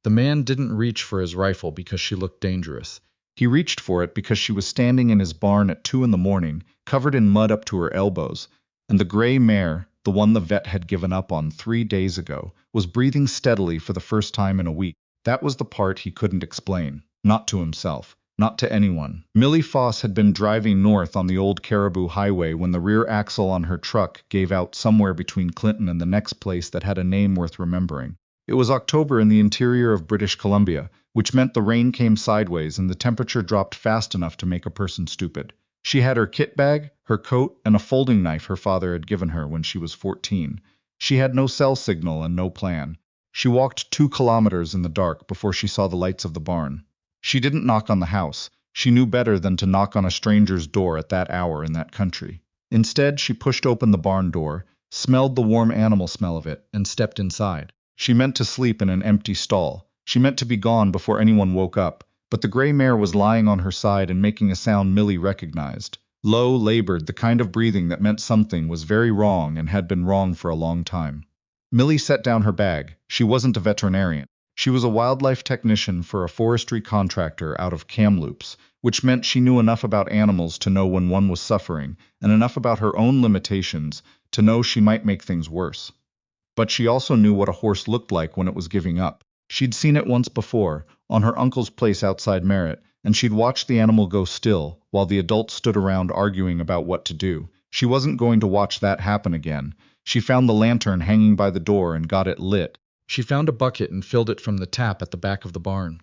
The man didn't reach for his rifle because she looked dangerous. He reached for it because she was standing in his barn at 2 in the morning, covered in mud up to her elbows, and the gray mare, the one the vet had given up on 3 days ago, was breathing steadily for the first time in a week. That was the part he couldn't explain. Not to himself. Not to anyone. Millie Foss had been driving north on the old Caribou Highway when the rear axle on her truck gave out somewhere between Clinton and the next place that had a name worth remembering. It was October in the interior of British Columbia, which meant the rain came sideways and the temperature dropped fast enough to make a person stupid. She had her kit bag, her coat, and a folding knife her father had given her when she was 14. She had no cell signal and no plan. She walked 2 kilometers in the dark before she saw the lights of the barn. She didn't knock on the house. She knew better than to knock on a stranger's door at that hour in that country. Instead, she pushed open the barn door, smelled the warm animal smell of it, and stepped inside. She meant to sleep in an empty stall. She meant to be gone before anyone woke up, but the gray mare was lying on her side and making a sound Millie recognized. Low, labored, the kind of breathing that meant something was very wrong and had been wrong for a long time. Millie set down her bag. She wasn't a veterinarian. She was a wildlife technician for a forestry contractor out of Kamloops, which meant she knew enough about animals to know when one was suffering, and enough about her own limitations to know she might make things worse. But she also knew what a horse looked like when it was giving up. She'd seen it once before, on her uncle's place outside Mare, and she'd watched the animal go still, while the adults stood around arguing about what to do. She wasn't going to watch that happen again. She found the lantern hanging by the door and got it lit. She found a bucket and filled it from the tap at the back of the barn.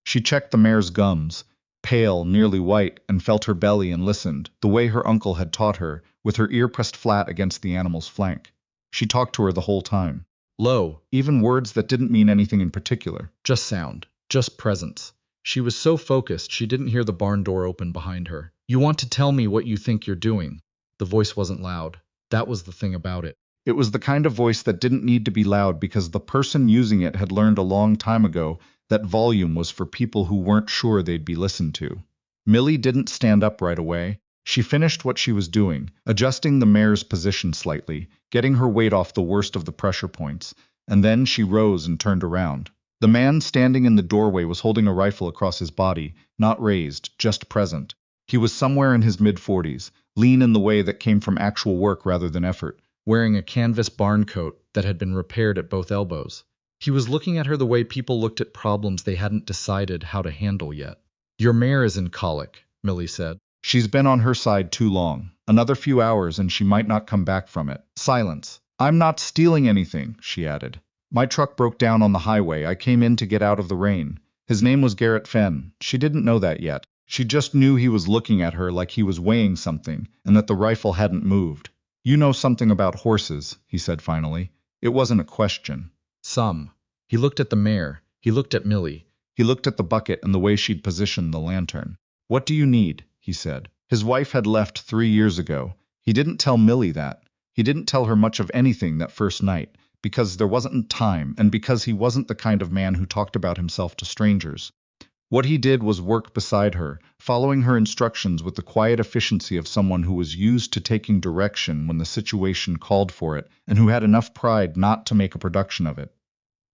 She checked the mare's gums, pale, nearly white, and felt her belly and listened, the way her uncle had taught her, with her ear pressed flat against the animal's flank. She talked to her the whole time. Low, even words that didn't mean anything in particular. Just sound. Just presence. She was so focused she didn't hear the barn door open behind her. You want to tell me what you think you're doing. The voice wasn't loud. That was the thing about it. It was the kind of voice that didn't need to be loud because the person using it had learned a long time ago that volume was for people who weren't sure they'd be listened to. Millie didn't stand up right away. She finished what she was doing, adjusting the mare's position slightly, getting her weight off the worst of the pressure points, and then she rose and turned around. The man standing in the doorway was holding a rifle across his body, not raised, just present. He was somewhere in his mid-40s, lean in the way that came from actual work rather than effort, wearing a canvas barn coat that had been repaired at both elbows. He was looking at her the way people looked at problems they hadn't decided how to handle yet. Your mare is in colic, Millie said. She's been on her side too long. Another few hours and she might not come back from it. Silence. I'm not stealing anything, she added. My truck broke down on the highway. I came in to get out of the rain. His name was Garrett Fenn. She didn't know that yet. She just knew he was looking at her like he was weighing something, and that the rifle hadn't moved. You know something about horses, he said finally. It wasn't a question. Some. He looked at the mare. He looked at Millie. He looked at the bucket and the way she'd positioned the lantern. What do you need? He said. His wife had left 3 years ago. He didn't tell Millie that. He didn't tell her much of anything that first night, because there wasn't time, and because he wasn't the kind of man who talked about himself to strangers. What he did was work beside her, following her instructions with the quiet efficiency of someone who was used to taking direction when the situation called for it, and who had enough pride not to make a production of it.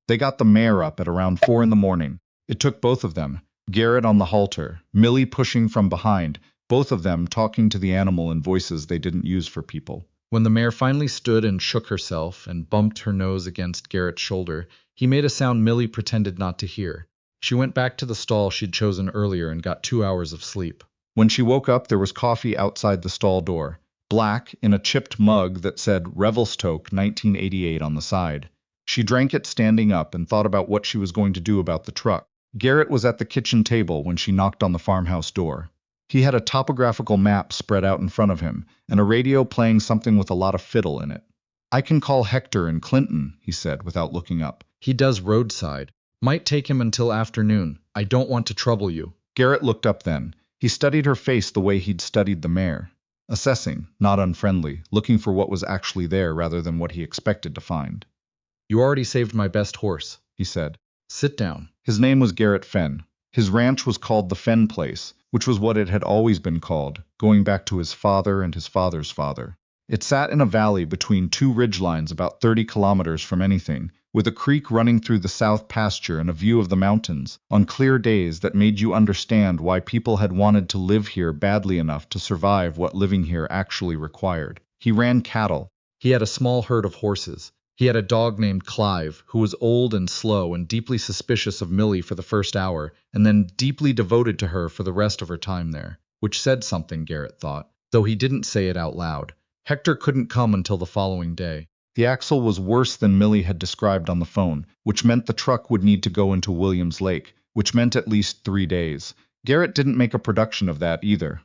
They got the mare up at around 4 in the morning. It took both of them, Garrett on the halter, Millie pushing from behind, both of them talking to the animal in voices they didn't use for people. When the mare finally stood and shook herself and bumped her nose against Garrett's shoulder, he made a sound Millie pretended not to hear. She went back to the stall she'd chosen earlier and got 2 hours of sleep. When she woke up, there was coffee outside the stall door, black, in a chipped mug that said Revelstoke 1988 on the side. She drank it standing up and thought about what she was going to do about the truck. Garrett was at the kitchen table when she knocked on the farmhouse door. He had a topographical map spread out in front of him, and a radio playing something with a lot of fiddle in it. I can call Hector in Clinton, he said without looking up. He does roadside. Might take him until afternoon. I don't want to trouble you. Garrett looked up then. He studied her face the way he'd studied the mare. Assessing, not unfriendly, looking for what was actually there rather than what he expected to find. You already saved my best horse, he said. Sit down. His name was Garrett Fenn. His ranch was called the Fenn Place, which was what it had always been called, going back to his father and his father's father. It sat in a valley between 2 ridgelines about 30 kilometers from anything, with a creek running through the south pasture and a view of the mountains, on clear days that made you understand why people had wanted to live here badly enough to survive what living here actually required. He ran cattle. He had a small herd of horses. He had a dog named Clive, who was old and slow and deeply suspicious of Millie for the first hour, and then deeply devoted to her for the rest of her time there, which said something, Garrett thought, though he didn't say it out loud. Hector couldn't come until the following day. The axle was worse than Millie had described on the phone, which meant the truck would need to go into Williams Lake, which meant at least 3 days. Garrett didn't make a production of that either.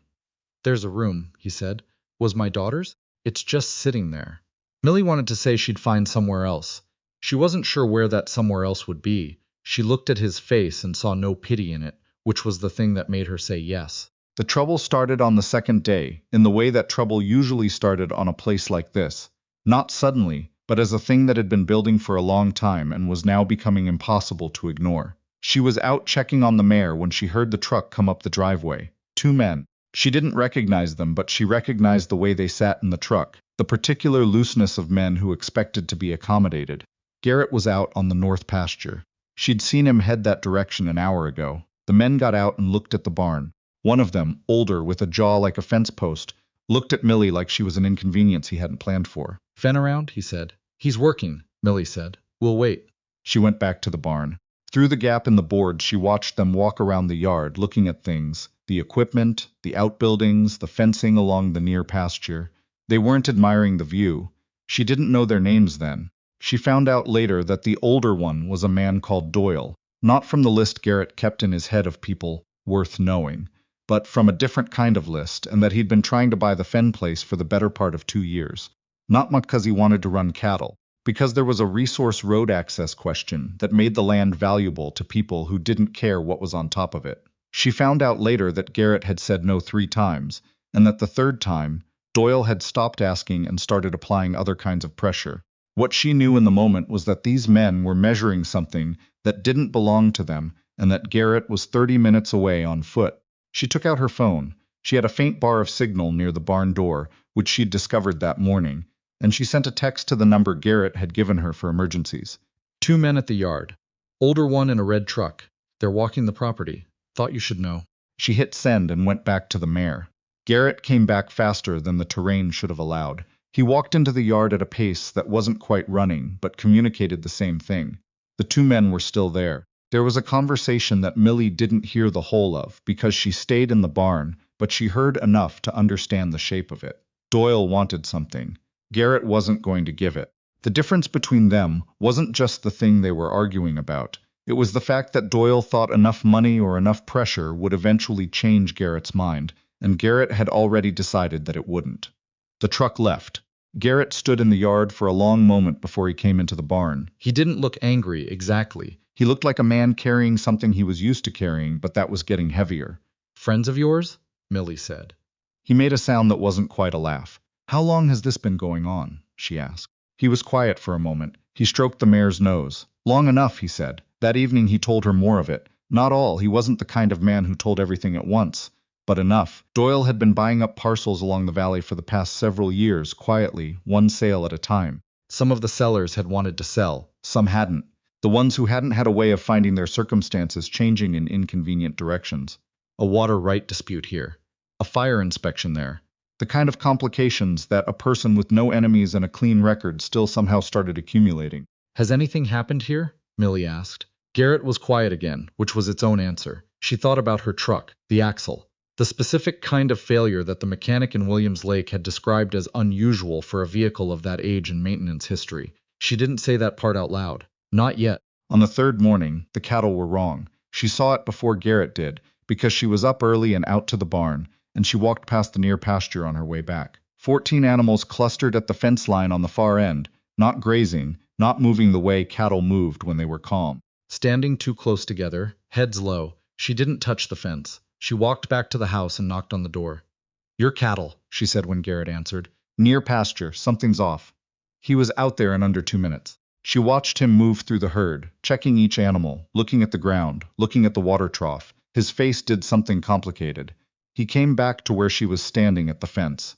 "There's a room," he said. "Was my daughter's? It's just sitting there." Millie wanted to say she'd find somewhere else. She wasn't sure where that somewhere else would be. She looked at his face and saw no pity in it, which was the thing that made her say yes. The trouble started on the second day, in the way that trouble usually started on a place like this. Not suddenly, but as a thing that had been building for a long time and was now becoming impossible to ignore. She was out checking on the mare when she heard the truck come up the driveway. 2 men. She didn't recognize them, but she recognized the way they sat in the truck, the particular looseness of men who expected to be accommodated. Garrett was out on the north pasture. She'd seen him head that direction an hour ago. The men got out and looked at the barn. One of them, older, with a jaw like a fence post, looked at Millie like she was an inconvenience he hadn't planned for. "Fen around?" he said. "He's working," Millie said. "We'll wait." She went back to the barn. Through the gap in the boards, she watched them walk around the yard, looking at things. The equipment, the outbuildings, the fencing along the near pasture. They weren't admiring the view. She didn't know their names then. She found out later that the older one was a man called Doyle, not from the list Garrett kept in his head of people worth knowing, but from a different kind of list, and that he'd been trying to buy the Fen place for the better part of 2 years. Not much because he wanted to run cattle, because there was a resource road access question that made the land valuable to people who didn't care what was on top of it. She found out later that Garrett had said no 3 times, and that the 3rd time, Doyle had stopped asking and started applying other kinds of pressure. What she knew in the moment was that these men were measuring something that didn't belong to them, and that Garrett was 30 minutes away on foot. She took out her phone. She had a faint bar of signal near the barn door, which she'd discovered that morning, and she sent a text to the number Garrett had given her for emergencies. 2 men at the yard. Older one in a red truck. They're walking the property. Thought you should know. She hit send and went back to the mare. Garrett came back faster than the terrain should have allowed. He walked into the yard at a pace that wasn't quite running, but communicated the same thing. The 2 men were still there. There was a conversation that Millie didn't hear the whole of, because she stayed in the barn, but she heard enough to understand the shape of it. Doyle wanted something. Garrett wasn't going to give it. The difference between them wasn't just the thing they were arguing about. It was the fact that Doyle thought enough money or enough pressure would eventually change Garrett's mind, and Garrett had already decided that it wouldn't. The truck left. Garrett stood in the yard for a long moment before he came into the barn. He didn't look angry, exactly. He looked like a man carrying something he was used to carrying, but that was getting heavier. "Friends of yours?" Millie said. He made a sound that wasn't quite a laugh. "How long has this been going on?" she asked. He was quiet for a moment. He stroked the mare's nose. "Long enough," he said. That evening he told her more of it. Not all. He wasn't the kind of man who told everything at once. But enough. Doyle had been buying up parcels along the valley for the past several years, quietly, one sale at a time. Some of the sellers had wanted to sell. Some hadn't. The ones who hadn't had a way of finding their circumstances changing in inconvenient directions. A water right dispute here. A fire inspection there. The kind of complications that a person with no enemies and a clean record still somehow started accumulating. "Has anything happened here?" Millie asked. Garrett was quiet again, which was its own answer. She thought about her truck, the axle. The specific kind of failure that the mechanic in Williams Lake had described as unusual for a vehicle of that age and maintenance history. She didn't say that part out loud. Not yet. On the 3rd morning, the cattle were wrong. She saw it before Garrett did, because she was up early and out to the barn, and she walked past the near pasture on her way back. 14 animals clustered at the fence line on the far end, not grazing, not moving the way cattle moved when they were calm. Standing too close together, heads low, she didn't touch the fence. She walked back to the house and knocked on the door. "Your cattle," she said when Garrett answered. "Near pasture, something's off." He was out there in under 2 minutes. She watched him move through the herd, checking each animal, looking at the ground, looking at the water trough. His face did something complicated. He came back to where she was standing at the fence.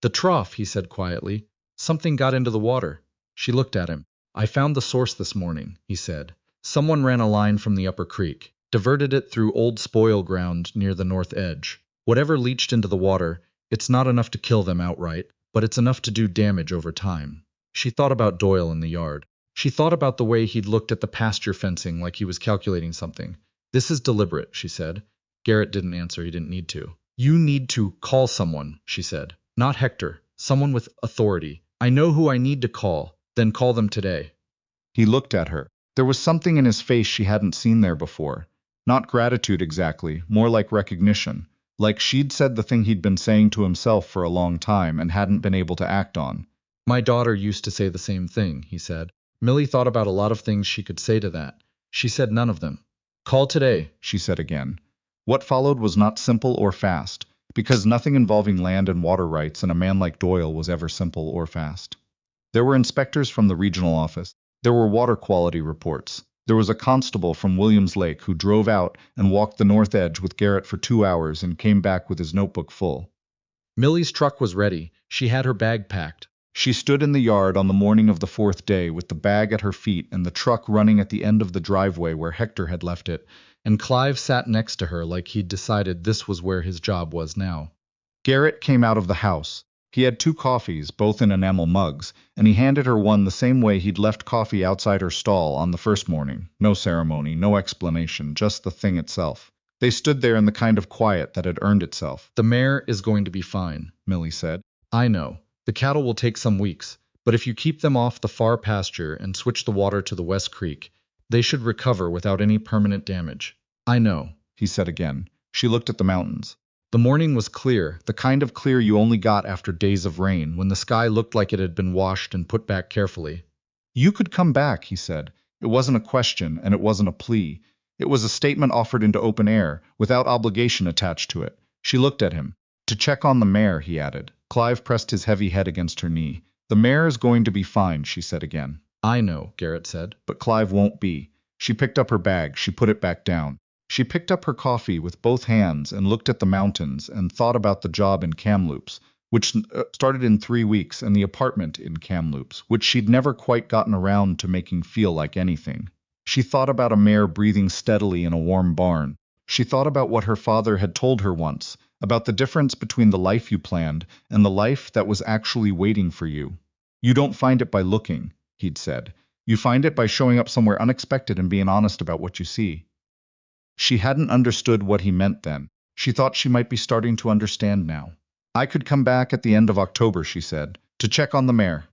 "The trough," he said quietly. "Something got into the water." She looked at him. I found the source this morning, he said. Someone ran a line from the upper creek, diverted it through old spoil ground near the north edge. Whatever leached into the water, it's not enough to kill them outright, but it's enough to do damage over time. She thought about Doyle in the yard. She thought about the way he'd looked at the pasture fencing like he was calculating something. This is deliberate, she said. Garrett didn't answer. He didn't need to. You need to call someone, she said. Not Hector. Someone with authority. I know who I need to call. Then call them today. He looked at her. There was something in his face she hadn't seen there before. Not gratitude exactly, more like recognition. Like she'd said the thing he'd been saying to himself for a long time and hadn't been able to act on. My daughter used to say the same thing, he said. Millie thought about a lot of things she could say to that. She said none of them. Call today, she said again. What followed was not simple or fast, because nothing involving land and water rights and a man like Doyle was ever simple or fast. There were inspectors from the regional office. There were water quality reports. There was a constable from Williams Lake who drove out and walked the north edge with Garrett for 2 hours and came back with his notebook full. Millie's truck was ready. She had her bag packed. She stood in the yard on the morning of the 4th day with the bag at her feet and the truck running at the end of the driveway where Hector had left it, and Clive sat next to her like he'd decided this was where his job was now. Garrett came out of the house. He had 2 coffees, both in enamel mugs, and he handed her one the same way he'd left coffee outside her stall on the first morning. No ceremony, no explanation, just the thing itself. They stood there in the kind of quiet that had earned itself. The mare is going to be fine, Millie said. I know. The cattle will take some weeks, but if you keep them off the far pasture and switch the water to the West Creek, they should recover without any permanent damage. I know, he said again. She looked at the mountains. The morning was clear, the kind of clear you only got after days of rain, when the sky looked like it had been washed and put back carefully. You could come back, he said. It wasn't a question, and it wasn't a plea. It was a statement offered into open air, without obligation attached to it. She looked at him. To check on the mare, he added. Clive pressed his heavy head against her knee. The mare is going to be fine, she said again. I know, Garrett said, but Clive won't be. She picked up her bag. She put it back down. She picked up her coffee with both hands and looked at the mountains and thought about the job in Kamloops, which started in 3 weeks, and the apartment in Kamloops, which she'd never quite gotten around to making feel like anything. She thought about a mare breathing steadily in a warm barn. She thought about what her father had told her once, about the difference between the life you planned and the life that was actually waiting for you. You don't find it by looking, he'd said. You find it by showing up somewhere unexpected and being honest about what you see. She hadn't understood what he meant then. She thought she might be starting to understand now. I could come back at the end of October, she said, to check on the mare.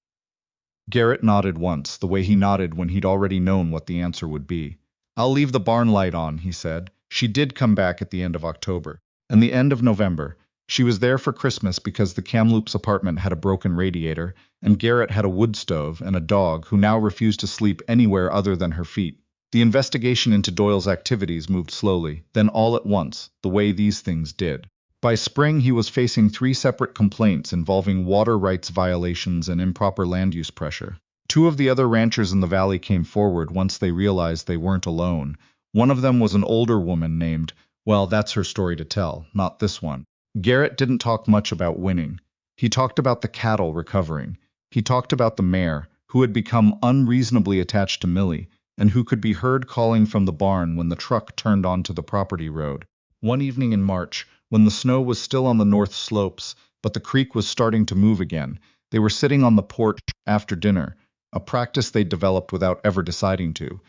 Garrett nodded once, the way he nodded when he'd already known what the answer would be. I'll leave the barn light on, he said. She did come back at the end of October. And the end of November. She was there for Christmas because the Kamloops apartment had a broken radiator, and Garrett had a wood stove and a dog who now refused to sleep anywhere other than her feet. The investigation into Doyle's activities moved slowly, then all at once, the way these things did. By spring, he was facing 3 separate complaints involving water rights violations and improper land use pressure. 2 of the other ranchers in the valley came forward once they realized they weren't alone. One of them was an older woman named, well, that's her story to tell, not this one. Garrett didn't talk much about winning. He talked about the cattle recovering. He talked about the mare, who had become unreasonably attached to Millie, and who could be heard calling from the barn when the truck turned onto the property road. One evening in March, when the snow was still on the north slopes, but the creek was starting to move again, they were sitting on the porch after dinner, a practice they'd developed without ever deciding to.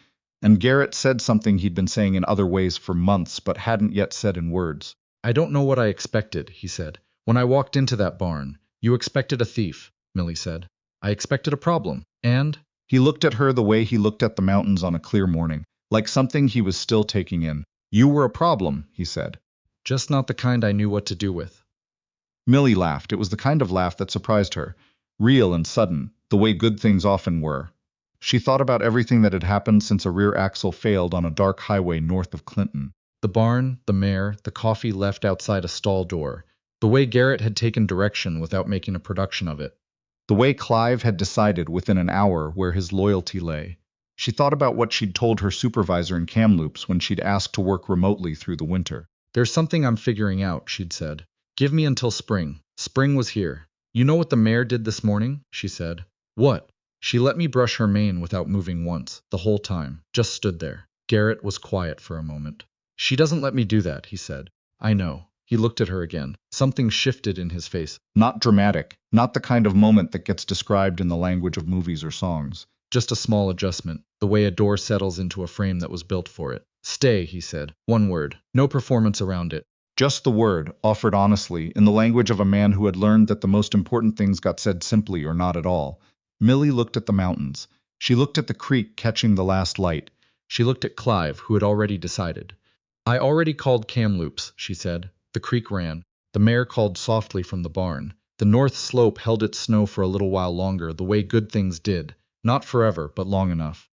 And Garrett said something he'd been saying in other ways for months but hadn't yet said in words. I don't know what I expected, he said. When I walked into that barn, you expected a thief, Millie said. I expected a problem. And? He looked at her the way he looked at the mountains on a clear morning, like something he was still taking in. You were a problem, he said. Just not the kind I knew what to do with. Millie laughed. It was the kind of laugh that surprised her. Real and sudden, the way good things often were. She thought about everything that had happened since a rear axle failed on a dark highway north of Clinton. The barn, the mare, the coffee left outside a stall door. The way Garrett had taken direction without making a production of it. The way Clive had decided within an hour where his loyalty lay. She thought about what she'd told her supervisor in Kamloops when she'd asked to work remotely through the winter. There's something I'm figuring out, she'd said. Give me until spring. Spring was here. You know what the mare did this morning? She said. What? She let me brush her mane without moving once, the whole time, just stood there. Garrett was quiet for a moment. She doesn't let me do that, he said. I know. He looked at her again. Something shifted in his face. Not dramatic, not the kind of moment that gets described in the language of movies or songs. Just a small adjustment, the way a door settles into a frame that was built for it. Stay, he said. One word. No performance around it. Just the word, offered honestly, in the language of a man who had learned that the most important things got said simply or not at all. Millie looked at the mountains. She looked at the creek catching the last light. She looked at Clive, who had already decided. I already called Kamloops, she said. The creek ran. The mare called softly from the barn. The north slope held its snow for a little while longer, the way good things did. Not forever, but long enough.